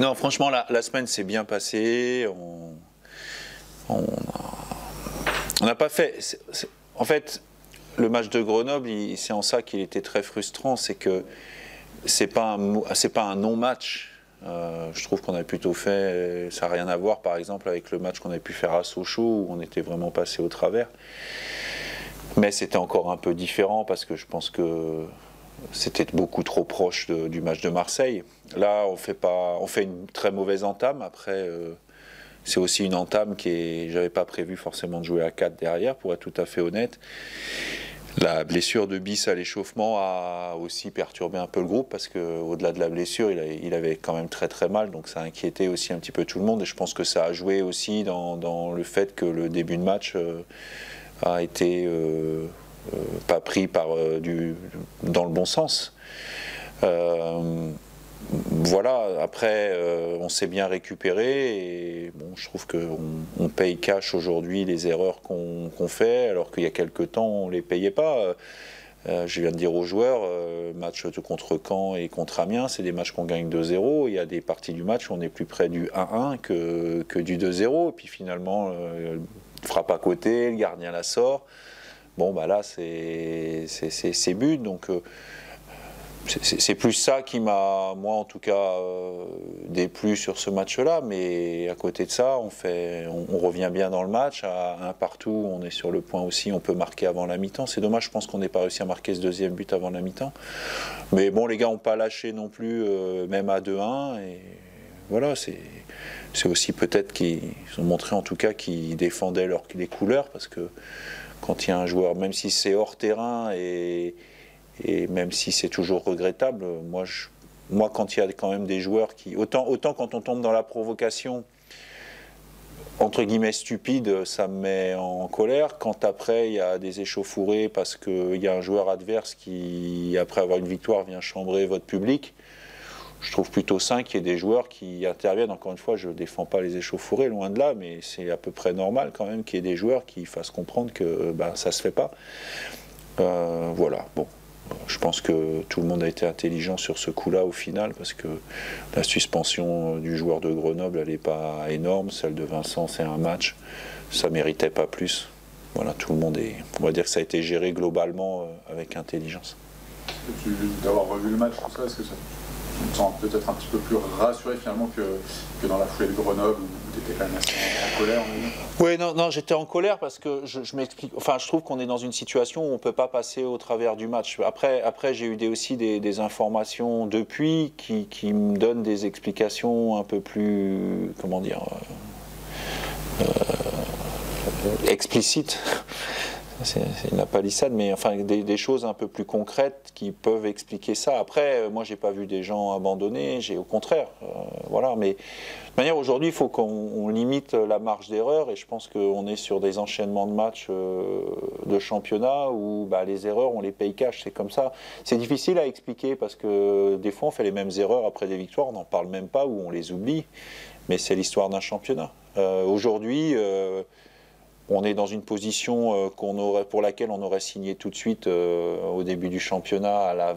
Non, franchement, la semaine s'est bien passée. On n'a pas fait. En fait, le match de Grenoble, c'est en ça qu'il était très frustrant, c'est que c'est pas un non-match. Je trouve qu'on a plutôt fait, ça n'a rien à voir par exemple avec le match qu'on avait pu faire à Sochaux où on était vraiment passé au travers. Mais c'était encore un peu différent parce que je pense que c'était beaucoup trop proche du match de Marseille. Là, on fait une très mauvaise entame. Après, c'est aussi une entame j'avais pas prévu forcément de jouer à 4 derrière, pour être tout à fait honnête. La blessure de Bis à l'échauffement a aussi perturbé un peu le groupe parce qu'au-delà de la blessure, il avait quand même très très mal, donc ça a inquiété aussi un petit peu tout le monde et je pense que ça a joué aussi dans le fait que le début de match a été pas pris dans le bon sens. Voilà, après on s'est bien récupéré et bon, je trouve qu'on paye cash aujourd'hui les erreurs qu'on fait alors qu'il y a quelques temps on ne les payait pas. Je viens de dire aux joueurs, match contre Caen et contre Amiens, c'est des matchs qu'on gagne 2-0. Il y a des parties du match où on est plus près du 1-1 que du 2-0. Et puis finalement, frappe à côté, le gardien la sort. Bon, bah là, c'est but. Donc, c'est plus ça qui m'a, moi en tout cas, déplu sur ce match-là. Mais à côté de ça, on revient bien dans le match. À un partout, on est sur le point aussi, on peut marquer avant la mi-temps. C'est dommage, je pense qu'on n'ait pas réussi à marquer ce deuxième but avant la mi-temps. Mais bon, les gars n'ont pas lâché non plus, même à 2-1. Et voilà, c'est aussi peut-être qu'ils ont montré en tout cas qu'ils défendaient les couleurs. Parce que quand il y a un joueur, même si c'est hors terrain et même si c'est toujours regrettable, moi quand il y a quand même des joueurs qui... Autant quand on tombe dans la provocation, entre guillemets stupide, ça me met en colère. Quand après il y a des échauffourées parce qu'il y a un joueur adverse qui, après avoir une victoire, vient chambrer votre public, je trouve plutôt sain qu'il y ait des joueurs qui interviennent. Encore une fois, je ne défends pas les échauffourées, loin de là, mais c'est à peu près normal quand même qu'il y ait des joueurs qui fassent comprendre que ça ne se fait pas. Voilà, bon. Je pense que tout le monde a été intelligent sur ce coup-là au final parce que la suspension du joueur de Grenoble, elle n'est pas énorme. Celle de Vincent, c'est un match. Ça ne méritait pas plus. Voilà, tout le monde on va dire que ça a été géré globalement avec intelligence. D'avoir revu le match, tout ça, est-ce que ça te sent peut-être un petit peu plus rassuré finalement que dans la foulée de Grenoble où tu étais quand même assez en colère? Oui, non, j'étais en colère parce que je m'explique. Enfin, je trouve qu'on est dans une situation où on ne peut pas passer au travers du match. Après j'ai eu aussi des informations depuis qui me donnent des explications un peu plus, comment dire, explicites. C'est une palissade, mais enfin des choses un peu plus concrètes qui peuvent expliquer ça. Après, moi, j'ai pas vu des gens abandonnés, au contraire, voilà. Mais de toute manière, aujourd'hui, il faut qu'on limite la marge d'erreur, et je pense qu'on est sur des enchaînements de matchs de championnat où les erreurs, on les paye cash, c'est comme ça. C'est difficile à expliquer parce que des fois, on fait les mêmes erreurs après des victoires, on n'en parle même pas ou on les oublie, mais c'est l'histoire d'un championnat. Aujourd'hui, on est dans une position pour laquelle on aurait signé tout de suite au début du championnat à la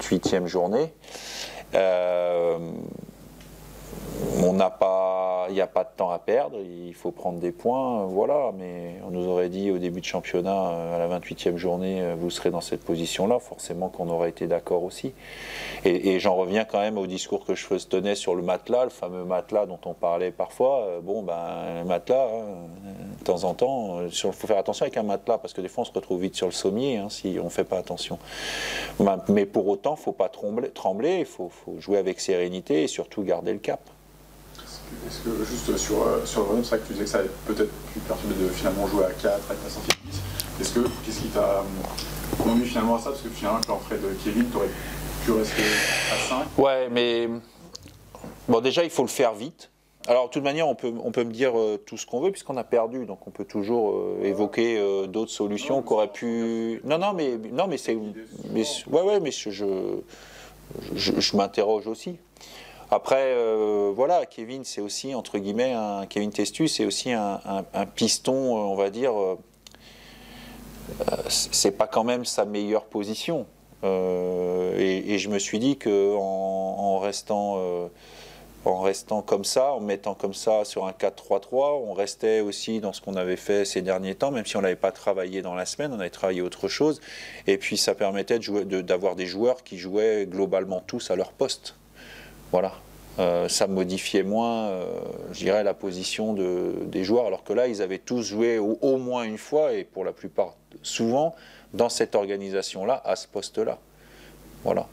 28e journée. Il n'y a pas de temps à perdre, il faut prendre des points, voilà, mais on nous aurait dit au début de championnat, à la 28e journée, vous serez dans cette position-là, forcément qu'on aurait été d'accord aussi. Et j'en reviens quand même au discours que je tenais sur le matelas, le fameux matelas dont on parlait parfois. Le matelas, de temps en temps, il faut faire attention avec un matelas, parce que des fois on se retrouve vite sur le sommier si on ne fait pas attention. Mais pour autant, il ne faut pas trembler, il faut jouer avec sérénité et surtout garder le cap. Est-ce que juste sur le Grenoble, c'est vrai que tu disais que ça avait peut-être pu perturber de finalement jouer à 4 avec la sortie de 10. Qu'est-ce qui t'a conduit finalement à ça? Parce que finalement, avec l'entrée de Kevin, tu aurais pu rester à 5. Ouais, mais bon, déjà, il faut le faire vite. Alors, de toute manière, on peut me dire tout ce qu'on veut puisqu'on a perdu, donc on peut toujours évoquer d'autres solutions qu'on aurait pu. Non, mais c'est. Mais je m'interroge aussi. Après, voilà, Kevin, c'est aussi, entre guillemets, Kevin Testu, c'est aussi un piston, on va dire, c'est pas quand même sa meilleure position. Et je me suis dit qu'en restant comme ça, en mettant comme ça sur un 4-3-3, on restait aussi dans ce qu'on avait fait ces derniers temps, même si on ne l'avait pas travaillé dans la semaine, on avait travaillé autre chose. Et puis ça permettait d'avoir des joueurs qui jouaient globalement tous à leur poste. Voilà. Ça modifiait moins, je dirais, la position des joueurs, alors que là, ils avaient tous joué au moins une fois, et pour la plupart, souvent, dans cette organisation-là, à ce poste-là. Voilà.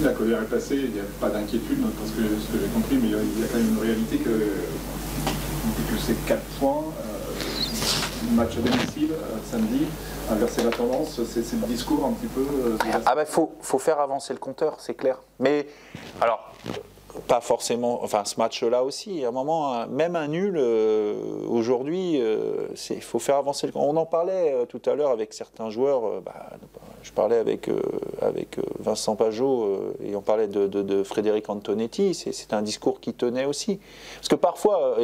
La colère est placée, il n'y a pas d'inquiétude, parce que ce que j'ai compris, mais il y a quand même une réalité que c'est 4 points, match à domicile, samedi, inverser la tendance, c'est le discours un petit peu... Ah ben faut faire avancer le compteur, c'est clair. Mais, alors, pas forcément, enfin ce match-là aussi, à un moment, même un nul, aujourd'hui, il faut faire avancer le compteur. On en parlait tout à l'heure avec certains joueurs, je parlais avec Vincent Pajot et on parlait de Frédéric Antonetti, c'est un discours qui tenait aussi. Parce que parfois,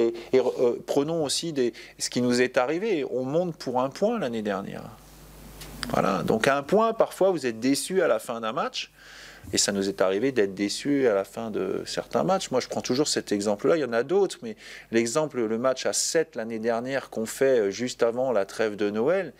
prenons aussi ce qui nous est arrivé, on monte pour un point l'année dernière. Voilà, donc à un point, parfois vous êtes déçu à la fin d'un match, et ça nous est arrivé d'être déçus à la fin de certains matchs. Moi je prends toujours cet exemple-là, il y en a d'autres, mais l'exemple, le match à 7 l'année dernière qu'on fait juste avant la trêve de Noël,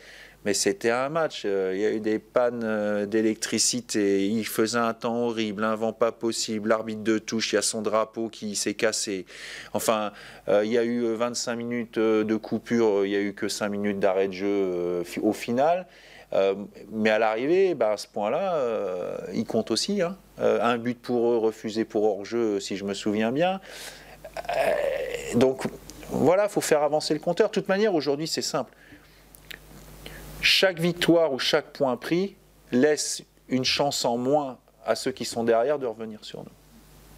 mais c'était un match, il y a eu des pannes d'électricité, il faisait un temps horrible, un vent pas possible, l'arbitre de touche, il y a son drapeau qui s'est cassé. Enfin, il y a eu 25 minutes de coupure, il n'y a eu que 5 minutes d'arrêt de jeu au final. Mais à l'arrivée, à ce point-là, il compte aussi. Hein. Un but pour eux, refusé pour hors-jeu, si je me souviens bien. Donc voilà, il faut faire avancer le compteur. De toute manière, aujourd'hui, c'est simple. Chaque victoire ou chaque point pris laisse une chance en moins à ceux qui sont derrière de revenir sur nous.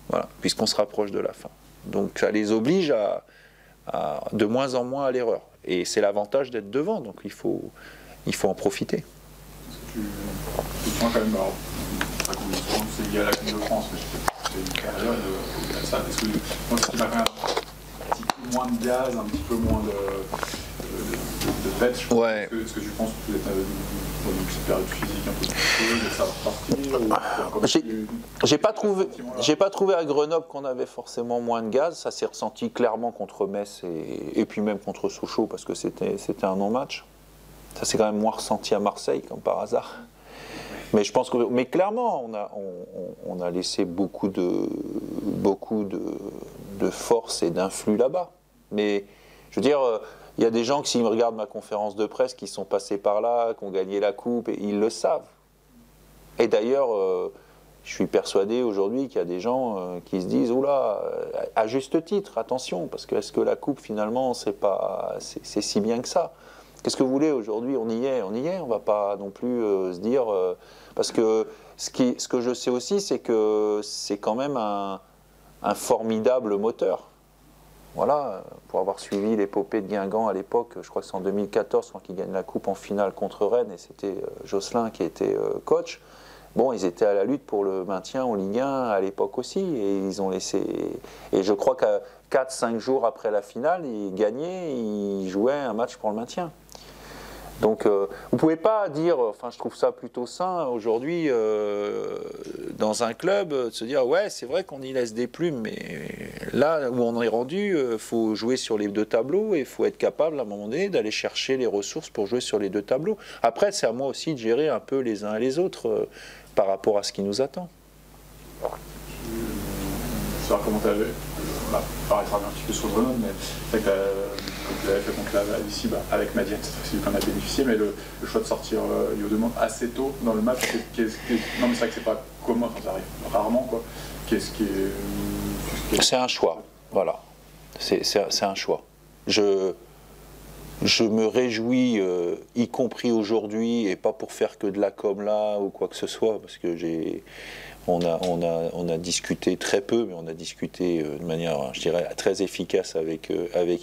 Voilà, puisqu'on se rapproche de la fin. Donc ça les oblige à de moins en moins à l'erreur. Et c'est l'avantage d'être devant, donc il faut en profiter. Tu sens quand même, alors, pas combien de temps c'est lié à la Coupe de France, mais c'est une période au-delà de ça. Est-ce que moi, ce qui m'a quand même un petit peu moins de gaz, un petit peu moins de pêche, ouais. Est-ce que tu penses que tu es dans une petite période physique un peu plus chaude, et ça va repartir J'ai pas trouvé à Grenoble qu'on avait forcément moins de gaz. Ça s'est ressenti clairement contre Metz et puis même contre Sochaux parce que c'était un non-match. Ça s'est quand même moins ressenti à Marseille, comme par hasard. Mais je pense mais clairement, on a laissé beaucoup de force et d'influx là-bas. Mais je veux dire, il y a des gens qui, s'ils me regardent ma conférence de presse, qui sont passés par là, qui ont gagné la coupe, et ils le savent. Et d'ailleurs, je suis persuadé aujourd'hui qu'il y a des gens qui se disent « Oula, à juste titre, attention, parce que est-ce que la coupe, finalement, c'est si bien que ça ?» Qu'est-ce que vous voulez aujourd'hui? On y est, on ne va pas non plus se dire... parce que ce que je sais aussi, c'est que c'est quand même un formidable moteur. Voilà, pour avoir suivi l'épopée de Guingamp à l'époque, je crois que c'est en 2014 quand ils gagnent la coupe en finale contre Rennes, et c'était Josselin qui était coach. Bon, ils étaient à la lutte pour le maintien en Ligue 1 à l'époque aussi, et ils ont laissé... Et je crois qu'à 4-5 jours après la finale, ils gagnaient, ils jouaient un match pour le maintien. Donc, vous ne pouvez pas dire, enfin je trouve ça plutôt sain aujourd'hui, dans un club, de se dire, ouais, c'est vrai qu'on y laisse des plumes, mais là où on est rendu, il faut jouer sur les deux tableaux et il faut être capable à un moment donné d'aller chercher les ressources pour jouer sur les deux tableaux. Après, c'est à moi aussi de gérer un peu les uns et les autres par rapport à ce qui nous attend. Ça va comment paraîtra un petit peu sur Grenoble, mais c'est vrai que tu l'avais fait contre la ici, avec Madiane, c'est lui qu'on a bénéficié, mais le choix de sortir Yo demande assez tôt dans le match, non mais c'est vrai que c'est pas commun, enfin, ça arrive rarement quoi. Qu'est-ce qui est... C'est un choix, voilà. C'est un choix. Je me réjouis, y compris aujourd'hui, et pas pour faire que de la com là ou quoi que ce soit, parce que on a discuté très peu, mais on a discuté de manière, je dirais, très efficace avec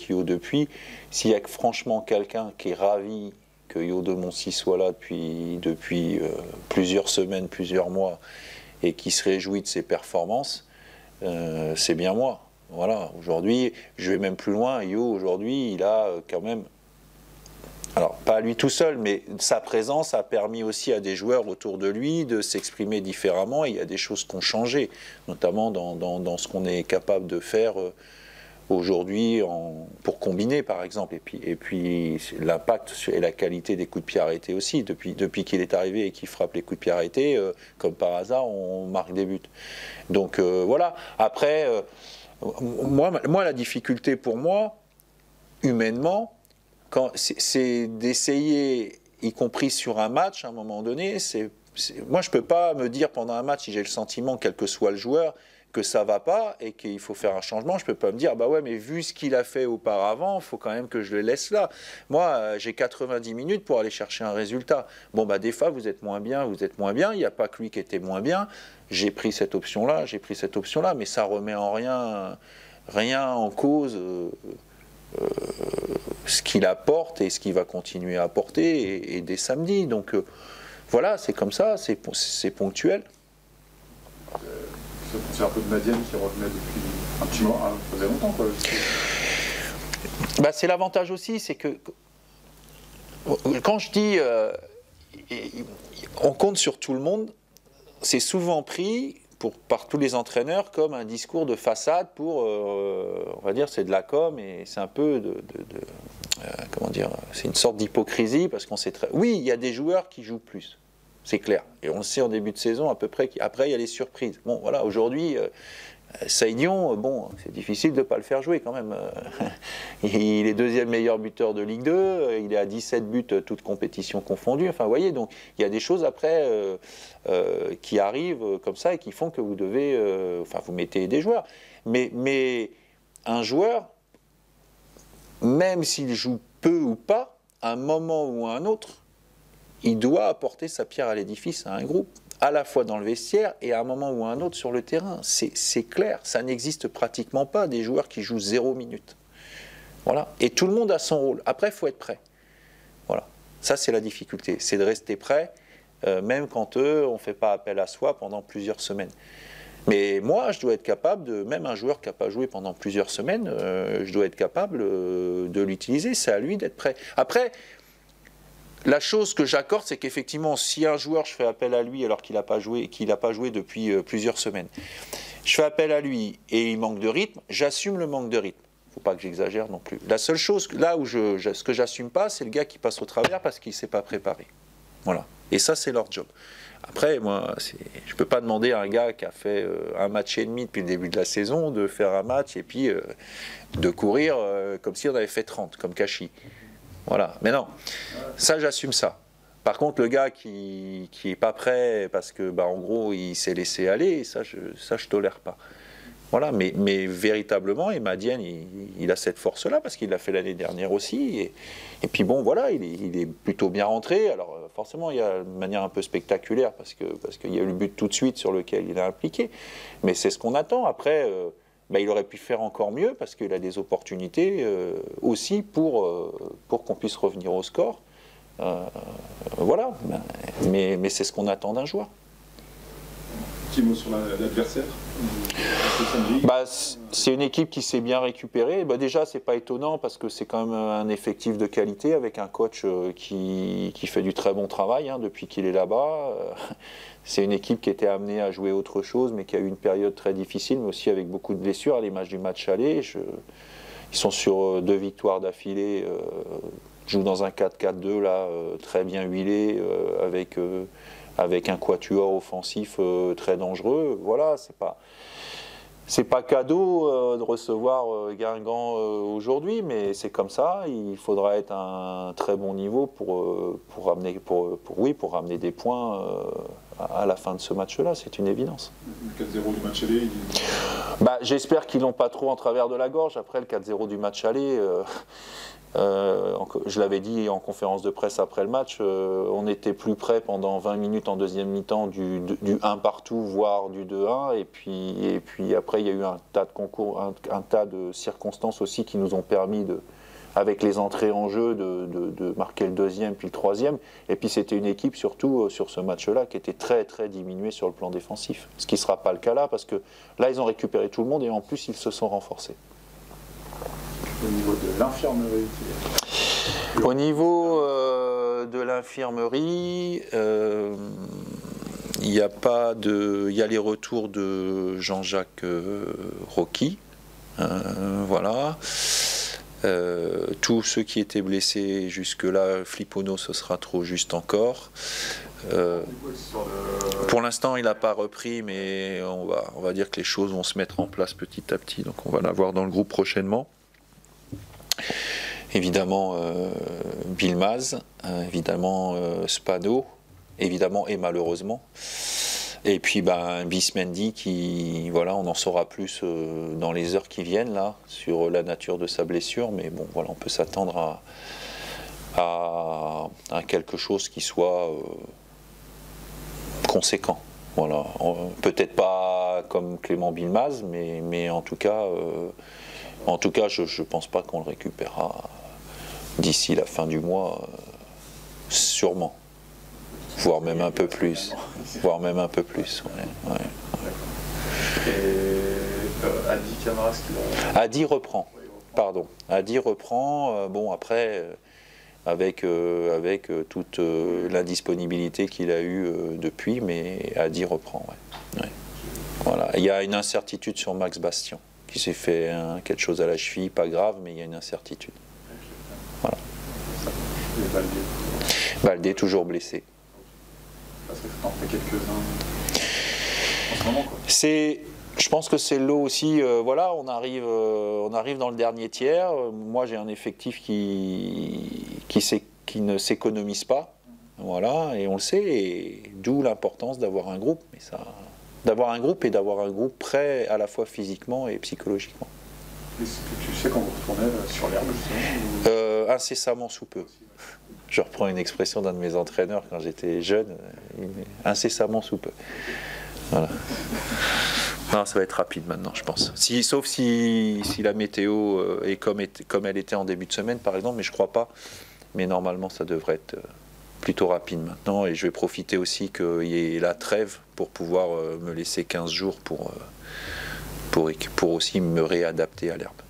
Yo depuis. S'il y a franchement quelqu'un qui est ravi que Yo de Moncy soit là depuis plusieurs semaines, plusieurs mois, et qui se réjouit de ses performances, c'est bien moi. Voilà, aujourd'hui, je vais même plus loin. Yo, aujourd'hui, il a quand même Alors, pas à lui tout seul, mais sa présence a permis aussi à des joueurs autour de lui de s'exprimer différemment. Et il y a des choses qui ont changé, notamment dans ce qu'on est capable de faire aujourd'hui pour combiner, par exemple. Et puis l'impact et la qualité des coups de pied arrêtés aussi. Depuis qu'il est arrivé et qu'il frappe les coups de pied arrêtés, comme par hasard, on marque des buts. Donc voilà. Après, moi, la difficulté pour moi, humainement, c'est d'essayer, y compris sur un match, à un moment donné, moi je ne peux pas me dire pendant un match, si j'ai le sentiment, quel que soit le joueur, que ça ne va pas et qu'il faut faire un changement, je ne peux pas me dire, bah ouais, mais vu ce qu'il a fait auparavant, il faut quand même que je le laisse là. Moi, j'ai 90 minutes pour aller chercher un résultat. Bon, bah des fois, vous êtes moins bien, il n'y a pas que lui qui était moins bien, j'ai pris cette option-là, mais ça remet en rien en cause ce qu'il apporte et ce qu'il va continuer à apporter et dès samedi. Donc voilà, c'est comme ça, c'est ponctuel. C'est un peu de Madiane qui revenait depuis un petit moment, ça faisait longtemps quoi. Bah, c'est l'avantage aussi, c'est que quand je dis on compte sur tout le monde, c'est souvent pris par tous les entraîneurs comme un discours de façade pour, on va dire, c'est de la com et c'est un peu comment dire, c'est une sorte d'hypocrisie parce qu'on sait très... Oui, il y a des joueurs qui jouent plus, c'est clair. Et on le sait en début de saison à peu près. Après, il y a les surprises. Bon, voilà, aujourd'hui, Saïdion, bon, c'est difficile de ne pas le faire jouer quand même. Il est deuxième meilleur buteur de Ligue 2, il est à 17 buts, toutes compétitions confondues. Enfin, vous voyez, donc il y a des choses après qui arrivent comme ça et qui font que vous devez... enfin, vous mettez des joueurs. Mais un joueur, même s'il joue peu ou pas, à un moment ou à un autre, il doit apporter sa pierre à l'édifice à un groupe, à la fois dans le vestiaire et à un moment ou à un autre sur le terrain. C'est clair, ça n'existe pratiquement pas des joueurs qui jouent 0 minute. Voilà. Et tout le monde a son rôle. Après, il faut être prêt. Voilà. Ça, c'est la difficulté. C'est de rester prêt, même quand on ne fait pas appel à soi pendant plusieurs semaines. Mais moi, je dois être capable, même un joueur qui n'a pas joué pendant plusieurs semaines, je dois être capable de l'utiliser. C'est à lui d'être prêt. Après, la chose que j'accorde, c'est qu'effectivement, si un joueur, je fais appel à lui alors qu'il n'a pas joué depuis plusieurs semaines, je fais appel à lui et il manque de rythme, j'assume le manque de rythme. Il ne faut pas que j'exagère non plus. La seule chose, là où ce que j'assume pas, c'est le gars qui passe au travers parce qu'il ne s'est pas préparé. Voilà. Et ça, c'est leur job. Après, moi, je ne peux pas demander à un gars qui a fait un match et demi depuis le début de la saison de faire un match et puis de courir comme si on avait fait 30, comme Kachi. Voilà, mais non, ça j'assume ça. Par contre, le gars qui est pas prêt parce que, bah, en gros, il s'est laissé aller, ça je tolère pas. Voilà, mais véritablement, et Madiane, il a cette force-là parce qu'il l'a fait l'année dernière aussi. Et puis bon, voilà, il est plutôt bien rentré. Alors forcément, il y a une manière un peu spectaculaire parce qu'il y a eu le but tout de suite sur lequel il est impliqué. Mais c'est ce qu'on attend. Après, bah, il aurait pu faire encore mieux parce qu'il a des opportunités aussi pour qu'on puisse revenir au score. Voilà, mais c'est ce qu'on attend d'un joueur. Petit mot sur l'adversaire. Bah, c'est une équipe qui s'est bien récupérée. Bah, déjà, c'est pas étonnant parce que c'est quand même un effectif de qualité avec un coach qui fait du très bon travail depuis qu'il est là-bas. C'est une équipe qui était amenée à jouer autre chose, mais qui a eu une période très difficile, mais aussi avec beaucoup de blessures à l'image du match aller. Ils sont sur 2 victoires d'affilée. Jouent dans un 4-4-2 là, très bien huilé, avec un quatuor offensif très dangereux. Voilà, c'est pas cadeau de recevoir Guingamp aujourd'hui, mais c'est comme ça. Il faudra être à un très bon niveau pour ramener des points à la fin de ce match-là. C'est une évidence. Le 4-0 du match aller, bah, j'espère qu'ils l'ont pas trop en travers de la gorge. Après le 4-0 du match aller, je l'avais dit en conférence de presse après le match, on était plus près pendant 20 minutes en deuxième mi-temps du 1 partout, voire du 2-1. Et puis après, il y a eu un tas de concours, un tas de circonstances aussi qui nous ont permis, avec les entrées en jeu, de marquer le deuxième puis le troisième. Et puis c'était une équipe, surtout sur ce match-là, qui était très très diminuée sur le plan défensif. Ce qui ne sera pas le cas là, parce que là, ils ont récupéré tout le monde et en plus, ils se sont renforcés. Au niveau de l'infirmerie, Au niveau de l'infirmerie, il y a les retours de Jean-Jacques Rocky, voilà. Tous ceux qui étaient blessés jusque-là, Flippono, ce sera trop juste encore. Pour l'instant, il n'a pas repris, mais on va dire que les choses vont se mettre en place petit à petit. Donc on va l'avoir dans le groupe prochainement. Évidemment, Bilmaz, évidemment Spano, évidemment et malheureusement. Et puis Bismendi qui, voilà, on en saura plus dans les heures qui viennent là, sur la nature de sa blessure, mais bon voilà, on peut s'attendre à quelque chose qui soit conséquent. Voilà. Peut-être pas comme Clément Bilmaz, mais en tout cas, je pense pas qu'on le récupérera d'ici la fin du mois, sûrement. Voire même un peu plus. Voire même un peu plus. Ouais. Et Adi Camaras Adi reprend. Pardon. Adi reprend. Bon, après, avec toute l'indisponibilité qu'il a eue depuis, mais Adi reprend. Ouais. Voilà. Il y a une incertitude sur Max Bastien, qui s'est fait quelque chose à la cheville, pas grave, mais il y a une incertitude. Voilà. Et Baldé toujours blessé. Parce que t'en fais quelques-uns en ce moment, quoi. Je pense que c'est l'eau aussi. Voilà, on arrive dans le dernier tiers. Moi, j'ai un effectif qui ne s'économise pas. Voilà, et on le sait. Et d'où l'importance d'avoir un groupe. Mais d'avoir un groupe prêt à la fois physiquement et psychologiquement. Est-ce que tu sais quand vous retournez sur l'herbe, justement incessamment sous peu. Je reprends une expression d'un de mes entraîneurs quand j'étais jeune, incessamment sous peu. Voilà. Non, ça va être rapide maintenant, je pense. Sauf si la météo est comme elle était en début de semaine, par exemple, mais je crois pas. Mais normalement, ça devrait être plutôt rapide maintenant. Et je vais profiter aussi qu'il y ait la trêve pour pouvoir me laisser 15 jours pour aussi me réadapter à l'herbe.